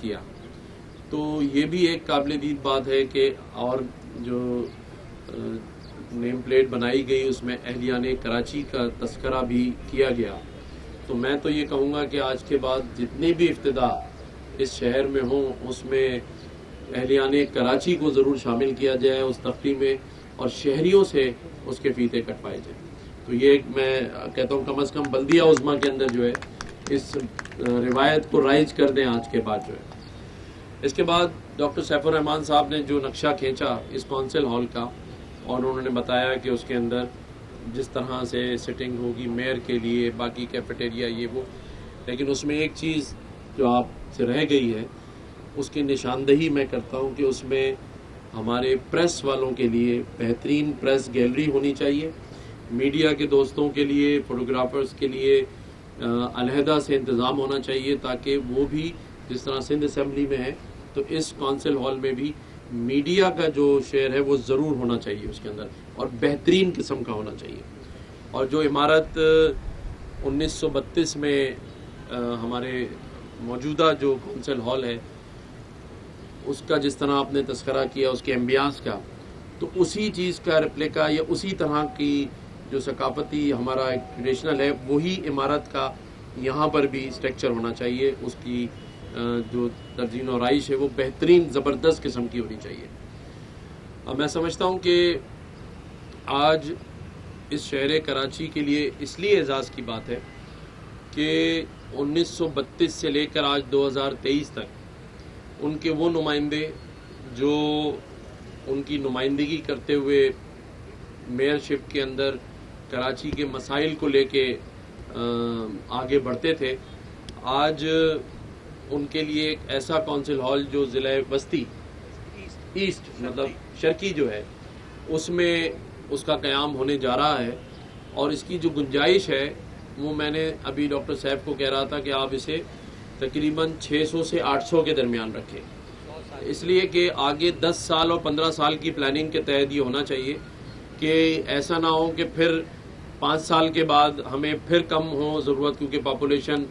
کیا. تو یہ بھی ایک قابل دید بات ہے کہ اور جو نیم پلیٹ بنائی گئی اس میں اہلیان کراچی کا تذکرہ بھی کیا گیا. تو میں تو یہ کہوں گا کہ آج کے بعد جتنے بھی افتتاح اس شہر میں ہوں اس میں اہلیان کراچی کو ضرور شامل کیا جائے اس تفریح میں، اور شہریوں سے اس کے فیتے کٹوائے جائیں. تو یہ ایک میں کہتا ہوں کم از کم بلدیہ عظمیٰ کے اندر جو ہے اس روایت کو رائج کر دیں آج کے بعد جو ہے. اس کے بعد ڈاکٹر سیف الرحمان صاحب نے جو نقشہ کھینچا اس کونسل ہال کا، اور انہوں نے بتایا کہ اس کے اندر جس طرح سے سٹنگ ہوگی میئر کے لیے، باقی کیفیٹیریا یہ وہ، لیکن اس میں ایک چیز جو آپ سے رہ گئی ہے اس کی نشاندہی میں کرتا ہوں کہ اس میں ہمارے پریس والوں کے لیے بہترین پریس گیلری ہونی چاہیے، میڈیا کے دوستوں کے لیے، فوٹوگرافرز کے لیے علیحدہ سے انتظام ہونا چاہیے تاکہ وہ بھی جس طرح سندھ اسمبلی میں ہے تو اس کونسل ہال میں بھی میڈیا کا جو شیئر ہے وہ ضرور ہونا چاہیے اس کے اندر، اور بہترین قسم کا ہونا چاہیے. اور جو عمارت 1932 میں ہمارے موجودہ جو کونسل ہال ہے اس کا جس طرح آپ نے تذکرہ کیا اس کے ایمبیانس کا، تو اسی چیز کا ریپلیکا یا اسی طرح کی جو ثقافتی ہمارا ایک ٹریڈیشنل ہے وہی عمارت کا یہاں پر بھی اسٹرکچر ہونا چاہیے. اس کی جو تزئین و آرائش ہے وہ بہترین زبردست قسم کی ہونی چاہیے. اب میں سمجھتا ہوں کہ آج اس شہر کراچی کے لیے اس لیے اعزاز کی بات ہے کہ 1932 سے لے کر آج 2023 تک ان کے وہ نمائندے جو ان کی نمائندگی کرتے ہوئے میئرشپ کے اندر کراچی کے مسائل کو لے کے آگے بڑھتے تھے، آج ان کے لیے ایک ایسا کونسل ہال جو ضلع بستی ایسٹ مطلب شرقی جو ہے اس میں اس کا قیام ہونے جا رہا ہے. اور اس کی جو گنجائش ہے وہ میں نے ابھی ڈاکٹر صاحب کو کہہ رہا تھا کہ آپ اسے تقریباً 600 سے 800 کے درمیان رکھیں، اس لیے کہ آگے 10 سال اور 15 سال کی پلاننگ کے تحت یہ ہونا چاہیے کہ ایسا نہ ہو کہ پھر 5 سال کے بعد ہمیں پھر کم ہو ضرورت، کیونکہ پاپولیشن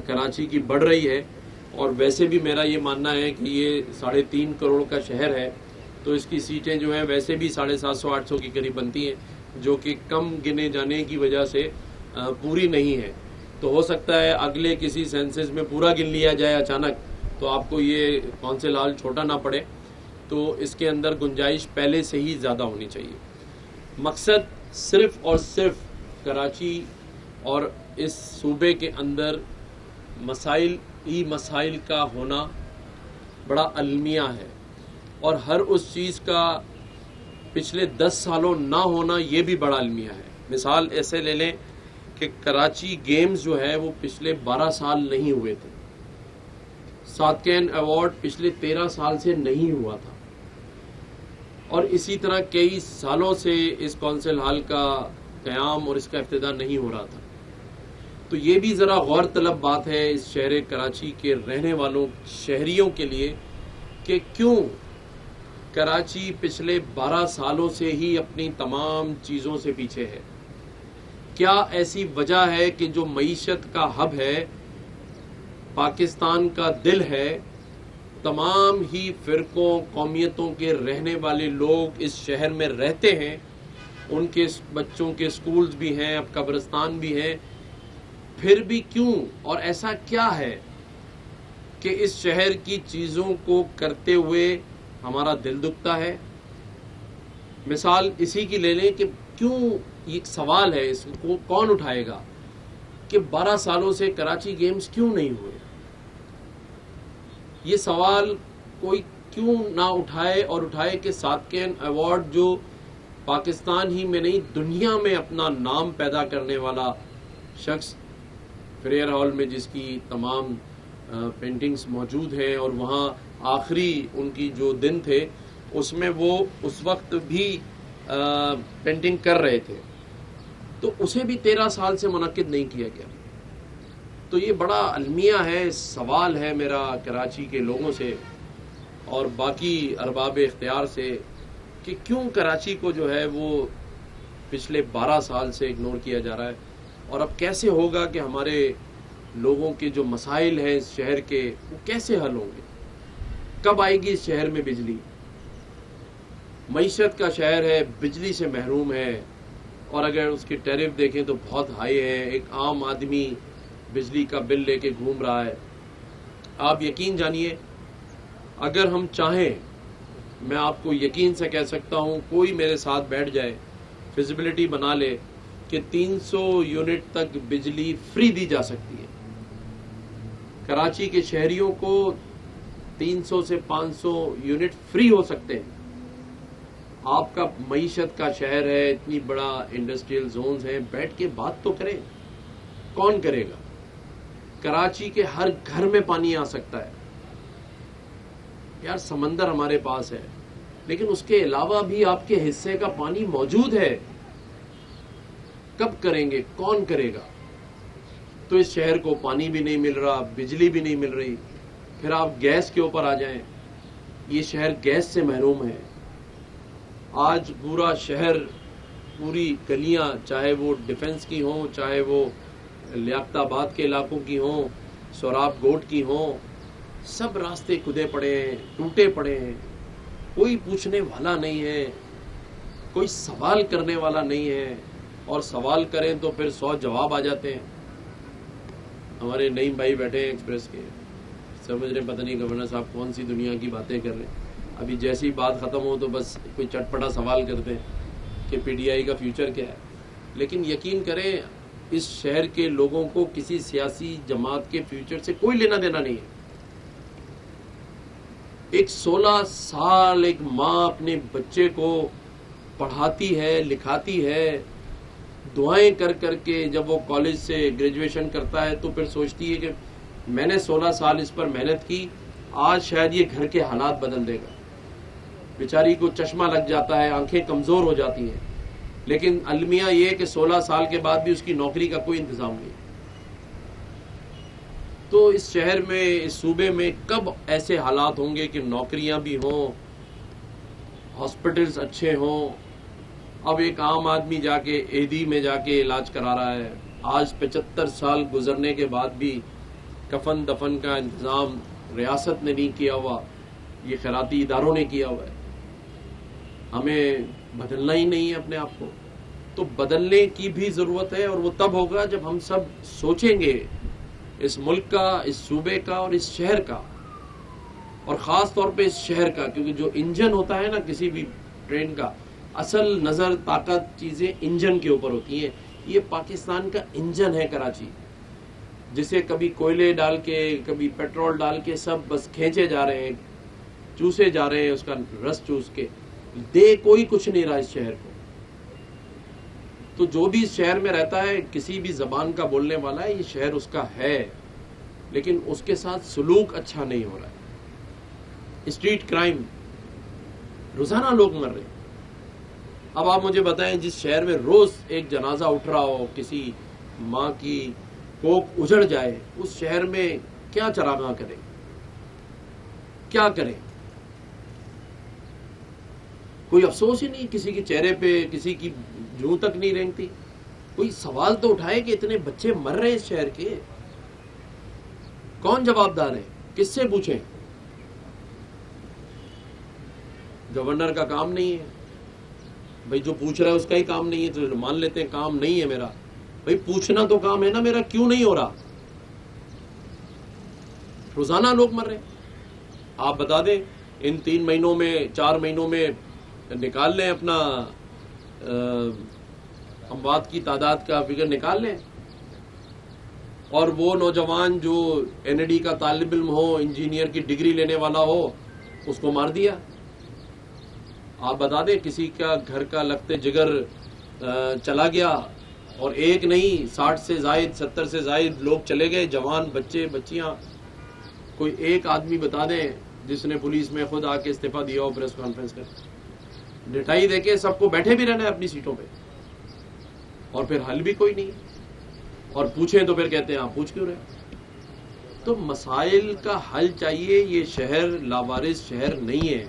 کراچی کی بڑھ رہی ہے. اور ویسے بھی میرا یہ ماننا ہے کہ یہ 3.5 کروڑ کا شہر ہے تو اس کی سیٹیں جو ہیں ویسے بھی 750-800 کی قریب بنتی ہیں، جو کہ کم گنے جانے کی وجہ سے پوری نہیں ہے. تو ہو سکتا ہے اگلے کسی سینسس میں پورا گن لیا جائے اچانک تو آپ کو یہ کونسل ہال چھوٹا نہ پڑے. تو اس کے اندر گنجائش پہلے سے ہی زیادہ ہونی چاہیے. مقصد صرف اور صرف کراچی اور اس صوبے کے اندر مسائل کا ہونا بڑا المیہ ہے، اور ہر اس چیز کا پچھلے 10 سالوں نہ ہونا یہ بھی بڑا المیہ ہے. مثال ایسے لے لیں کہ کراچی گیمز جو ہے وہ پچھلے 12 سال نہیں ہوئے تھے، ساتکین ایوارڈ پچھلے 13 سال سے نہیں ہوا تھا، اور اسی طرح کئی سالوں سے اس کونسل ہال کا قیام اور اس کا افتتاح نہیں ہو رہا تھا. تو یہ بھی ذرا غور طلب بات ہے اس شہر کراچی کے رہنے والوں شہریوں کے لیے کہ کیوں کراچی پچھلے 12 سالوں سے ہی اپنی تمام چیزوں سے پیچھے ہے. کیا ایسی وجہ ہے کہ جو معیشت کا ہب ہے، پاکستان کا دل ہے، تمام ہی فرقوں قومیتوں کے رہنے والے لوگ اس شہر میں رہتے ہیں، ان کے بچوں کے سکولز بھی ہیں، اب قبرستان بھی ہیں، پھر بھی کیوں اور ایسا کیا ہے کہ اس شہر کی چیزوں کو کرتے ہوئے ہمارا دل دکھتا ہے؟ مثال اسی کی لے لیں کہ کیوں، یہ ایک سوال ہے، اس کو کون اٹھائے گا کہ 12 سالوں سے کراچی گیمز کیوں نہیں ہوئے؟ یہ سوال کوئی کیوں نہ اٹھائے، اور اٹھائے کہ ساتکین ایوارڈ جو پاکستان ہی میں نہیں دنیا میں اپنا نام پیدا کرنے والا شخص، فریئر ہال میں جس کی تمام پینٹنگز موجود ہیں، اور وہاں آخری ان کی جو دن تھے اس میں وہ اس وقت بھی پینٹنگ کر رہے تھے، تو اسے بھی 13 سال سے منعقد نہیں کیا گیا. تو یہ بڑا المیہ ہے، سوال ہے میرا کراچی کے لوگوں سے اور باقی ارباب اختیار سے کہ کیوں کراچی کو جو ہے وہ پچھلے 12 سال سے اگنور کیا جا رہا ہے. اور اب کیسے ہوگا کہ ہمارے لوگوں کے جو مسائل ہیں اس شہر کے وہ کیسے حل ہوں گے؟ کب آئے گی اس شہر میں بجلی؟ معیشت کا شہر ہے، بجلی سے محروم ہے، اور اگر اس کی ٹیرف دیکھیں تو بہت ہائی ہے. ایک عام آدمی بجلی کا بل لے کے گھوم رہا ہے. آپ یقین جانیے، اگر ہم چاہیں، میں آپ کو یقین سے کہہ سکتا ہوں، کوئی میرے ساتھ بیٹھ جائے، فیزیبلٹی بنا لے کہ 300 یونٹ تک بجلی فری دی جا سکتی ہے. کراچی کے شہریوں کو 300 سے 500 یونٹ فری ہو سکتے ہیں. آپ کا معیشت کا شہر ہے، اتنی بڑا انڈسٹریل زونز ہیں، بیٹھ کے بات تو کریں. کون کرے گا؟ کراچی کے ہر گھر میں پانی آ سکتا ہے. یار سمندر ہمارے پاس ہے، لیکن اس کے علاوہ بھی آپ کے حصے کا پانی موجود ہے. کب کریں گے؟ کون کرے گا؟ تو اس شہر کو پانی بھی نہیں مل رہا، بجلی بھی نہیں مل رہی. پھر آپ گیس کے اوپر آ جائیں، یہ شہر گیس سے محروم ہے. آج پورا شہر، پوری گلیاں، چاہے وہ ڈیفنس کی ہوں، چاہے وہ لیاقت آباد کے علاقوں کی ہوں، سوراب گوٹ کی ہوں، سب راستے کھدے پڑے ہیں، ٹوٹے پڑے ہیں. کوئی پوچھنے والا نہیں ہے، کوئی سوال کرنے والا نہیں ہے، اور سوال کریں تو پھر 100 جواب آ جاتے ہیں. ہمارے نعیم بھائی بیٹھے ہیں ایکسپریس کے، سمجھ رہے پتہ نہیں گورنر صاحب کون سی دنیا کی باتیں کر رہے ہیں. ابھی جیسی بات ختم ہو تو بس کوئی چٹپٹا سوال کرتے ہیں کہ پی ٹی آئی کا فیوچر کیا ہے. لیکن یقین کریں، اس شہر کے لوگوں کو کسی سیاسی جماعت کے فیوچر سے کوئی لینا دینا نہیں ہے. ایک 16 سال ایک ماں اپنے بچے کو پڑھاتی ہے، لکھاتی ہے، دعائیں کر کر کے. جب وہ کالج سے گریجویشن کرتا ہے تو پھر سوچتی ہے کہ میں نے 16 سال اس پر محنت کی، آج شاید یہ گھر کے حالات بدل دے گا. بیچاری کو چشمہ لگ جاتا ہے، آنکھیں کمزور ہو جاتی ہیں، لیکن المیہ یہ کہ 16 سال کے بعد بھی اس کی نوکری کا کوئی انتظام نہیں. تو اس شہر میں، اس صوبے میں کب ایسے حالات ہوں گے کہ نوکریاں بھی ہوں، ہاسپٹلز اچھے ہوں؟ اب ایک عام آدمی جا کے ایدی میں جا کے علاج کرا رہا ہے. آج 75 سال گزرنے کے بعد بھی کفن دفن کا انتظام ریاست نے نہیں کیا ہوا، یہ خیراتی اداروں نے کیا ہوا ہے. ہمیں بدلنا ہی نہیں ہے اپنے آپ کو. تو بدلنے کی بھی ضرورت ہے، اور وہ تب ہوگا جب ہم سب سوچیں گے اس ملک کا، اس صوبے کا اور اس شہر کا، اور خاص طور پہ اس شہر کا. کیونکہ جو انجن ہوتا ہے نا کسی بھی ٹرین کا، اصل نظر طاقت چیزیں انجن کے اوپر ہوتی ہیں. یہ پاکستان کا انجن ہے کراچی، جسے کبھی کوئلے ڈال کے، کبھی پیٹرول ڈال کے سب بس کھینچے جا رہے ہیں، چوسے جا رہے ہیں، اس کا رس چوس کے. دے کوئی کچھ نہیں رہا اس شہر کو. تو جو بھی اس شہر میں رہتا ہے، کسی بھی زبان کا بولنے والا ہے، یہ شہر اس کا ہے، لیکن اس کے ساتھ سلوک اچھا نہیں ہو رہا ہے. اسٹریٹ کرائم، روزانہ لوگ مر رہے ہیں. اب آپ مجھے بتائیں، جس شہر میں روز ایک جنازہ اٹھ رہا ہو، کسی ماں کی کوکھ اجڑ جائے، اس شہر میں کیا چراغاں کریں، کیا کریں؟ کوئی افسوس ہی نہیں کسی کے چہرے پہ، کسی کی جوں تک نہیں رینگتی. کوئی سوال تو اٹھائے کہ اتنے بچے مر رہے ہیں اس شہر کے، کون جواب دار ہے؟ کس سے پوچھیں؟ گورنر کا کام نہیں ہے بھائی، جو پوچھ رہا ہے اس کا ہی کام نہیں ہے تو مان لیتے ہیں کام نہیں ہے میرا. بھائی پوچھنا تو کام ہے نا میرا، کیوں نہیں ہو رہا؟ روزانہ لوگ مر رہے ہیں. آپ بتا دیں، ان 3 مہینوں میں، 4 مہینوں میں نکال لیں اپنا اموات کی تعداد کا فگر نکال لیں. اور وہ نوجوان جو این ای ڈی کا طالب علم ہو، انجینئر کی ڈگری لینے والا ہو، اس کو مار دیا. آپ بتا دیں کسی کا گھر کا لگتے جگر چلا گیا، اور ایک نہیں 60 سے زائد 70 سے زائد لوگ چلے گئے، جوان، بچے، بچیاں. کوئی ایک آدمی بتا دیں جس نے پولیس میں خود آ کے استعفیٰ دیا ہو پریس کانفرنس کر. ڈٹائی دے کے سب کو بیٹھے بھی رہنا ہے اپنی سیٹوں پہ، اور پھر حل بھی کوئی نہیں. اور پوچھیں تو پھر کہتے ہیں آپ پوچھ کیوں رہے؟ تو مسائل کا حل چاہیے. یہ شہر لاوارث شہر نہیں ہے.